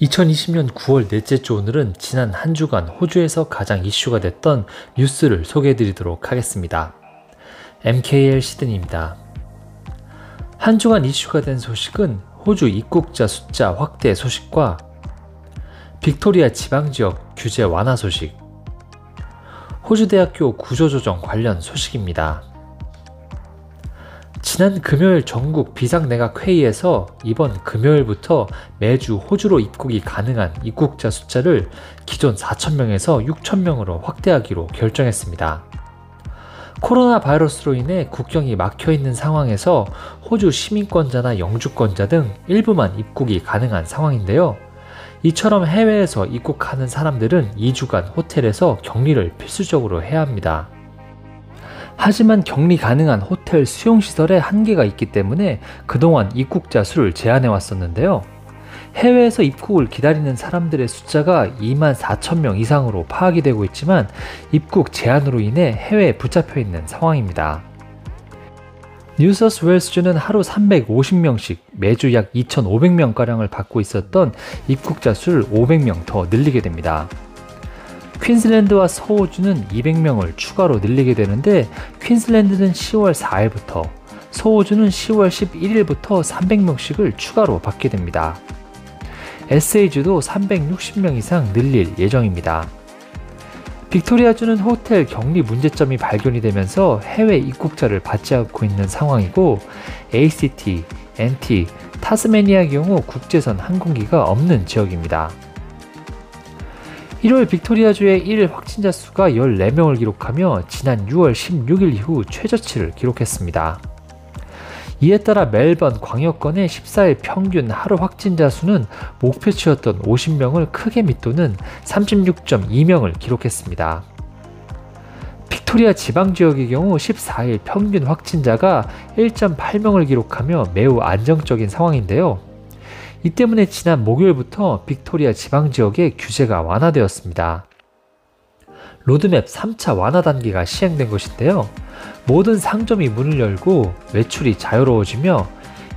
2020년 9월 넷째 주 오늘은 지난 한 주간 호주에서 가장 이슈가 됐던 뉴스를 소개해드리도록 하겠습니다. MKL 시드니입니다. 한 주간 이슈가 된 소식은 호주 입국자 숫자 확대 소식과 빅토리아 지방지역 규제 완화 소식, 호주 대학교 구조조정 관련 소식입니다. 지난 금요일 전국 비상내각회의에서 이번 금요일부터 매주 호주로 입국이 가능한 입국자 숫자를 기존 4,000명에서 6,000명으로 확대하기로 결정했습니다. 코로나 바이러스로 인해 국경이 막혀있는 상황에서 호주 시민권자나 영주권자 등 일부만 입국이 가능한 상황인데요. 이처럼 해외에서 입국하는 사람들은 2주간 호텔에서 격리를 필수적으로 해야 합니다. 하지만 격리 가능한 호텔 수용시설에 한계가 있기 때문에 그동안 입국자 수를 제한해 왔었는데요. 해외에서 입국을 기다리는 사람들의 숫자가 24,000명 이상으로 파악이 되고 있지만 입국 제한으로 인해 해외에 붙잡혀 있는 상황입니다. 뉴사우스웨일스주는 하루 350명씩 매주 약 2,500명가량을 받고 있었던 입국자 수를 500명 더 늘리게 됩니다. 퀸즐랜드와 서호주는 200명을 추가로 늘리게 되는데 퀸즐랜드는 10월 4일부터, 서호주는 10월 11일부터 300명씩을 추가로 받게 됩니다. SA주도 360명 이상 늘릴 예정입니다. 빅토리아주는 호텔 격리 문제점이 발견이 되면서 해외 입국자를 받지 않고 있는 상황이고 ACT, NT, 타스메니아의 경우 국제선 항공기가 없는 지역입니다. 1월 빅토리아주의 1일 확진자 수가 14명을 기록하며 지난 6월 16일 이후 최저치를 기록했습니다. 이에 따라 멜번 광역권의 14일 평균 하루 확진자 수는 목표치였던 50명을 크게 밑도는 36.2명을 기록했습니다. 빅토리아 지방지역의 경우 14일 평균 확진자가 1.8명을 기록하며 매우 안정적인 상황인데요. 이 때문에 지난 목요일부터 빅토리아 지방지역의 규제가 완화되었습니다. 로드맵 3차 완화 단계가 시행된 것인데요. 모든 상점이 문을 열고 외출이 자유로워지며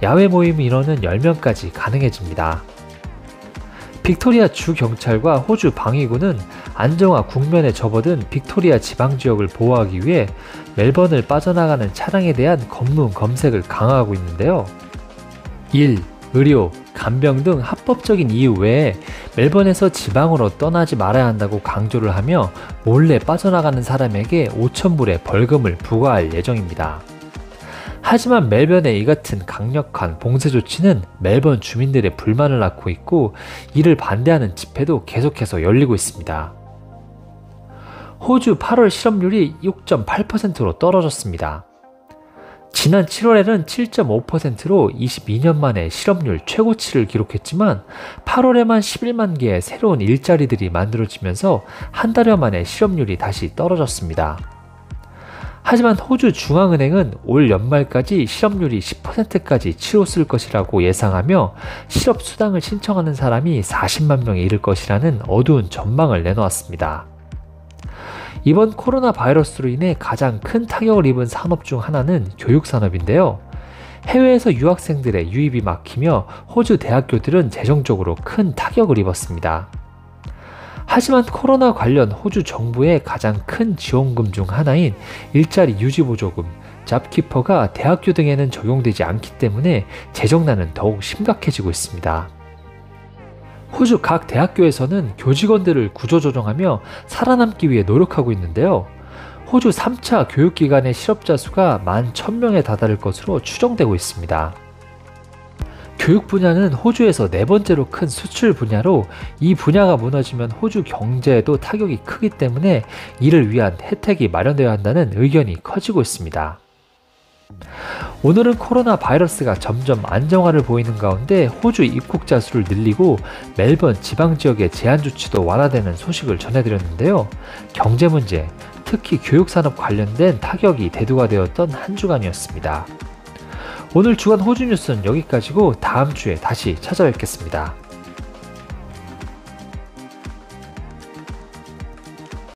야외 모임 인원은 10명까지 가능해집니다. 빅토리아 주경찰과 호주 방위군은 안정화 국면에 접어든 빅토리아 지방지역을 보호하기 위해 멜번을 빠져나가는 차량에 대한 검문 검색을 강화하고 있는데요. 1. 의료, 간병 등 합법적인 이유 외에 멜번에서 지방으로 떠나지 말아야 한다고 강조를 하며 몰래 빠져나가는 사람에게 5,000불의 벌금을 부과할 예정입니다. 하지만 멜번의 이 같은 강력한 봉쇄 조치는 멜번 주민들의 불만을 낳고 있고 이를 반대하는 집회도 계속해서 열리고 있습니다. 호주 8월 실업률이 6.8%로 떨어졌습니다. 지난 7월에는 7.5%로 22년 만에 실업률 최고치를 기록했지만 8월에만 11만 개의 새로운 일자리들이 만들어지면서 한 달여 만에 실업률이 다시 떨어졌습니다. 하지만 호주 중앙은행은 올 연말까지 실업률이 10%까지 치솟을 것이라고 예상하며 실업수당을 신청하는 사람이 40만 명에 이를 것이라는 어두운 전망을 내놓았습니다. 이번 코로나 바이러스로 인해 가장 큰 타격을 입은 산업 중 하나는 교육산업인데요. 해외에서 유학생들의 유입이 막히며 호주 대학교들은 재정적으로 큰 타격을 입었습니다. 하지만 코로나 관련 호주 정부의 가장 큰 지원금 중 하나인 일자리 유지보조금, 잡키퍼가 대학교 등에는 적용되지 않기 때문에 재정난은 더욱 심각해지고 있습니다. 호주 각 대학교에서는 교직원들을 구조조정하며 살아남기 위해 노력하고 있는데요. 호주 3차 교육기관의 실업자 수가 11,000명에 다다를 것으로 추정되고 있습니다. 교육 분야는 호주에서 네 번째로 큰 수출 분야로 이 분야가 무너지면 호주 경제에도 타격이 크기 때문에 이를 위한 혜택이 마련되어야 한다는 의견이 커지고 있습니다. 오늘은 코로나 바이러스가 점점 안정화를 보이는 가운데 호주 입국자 수를 늘리고 멜번 지방지역의 제한 조치도 완화되는 소식을 전해드렸는데요. 경제 문제, 특히 교육산업 관련된 타격이 대두가 되었던 한 주간이었습니다. 오늘 주간 호주 뉴스는 여기까지고 다음 주에 다시 찾아뵙겠습니다.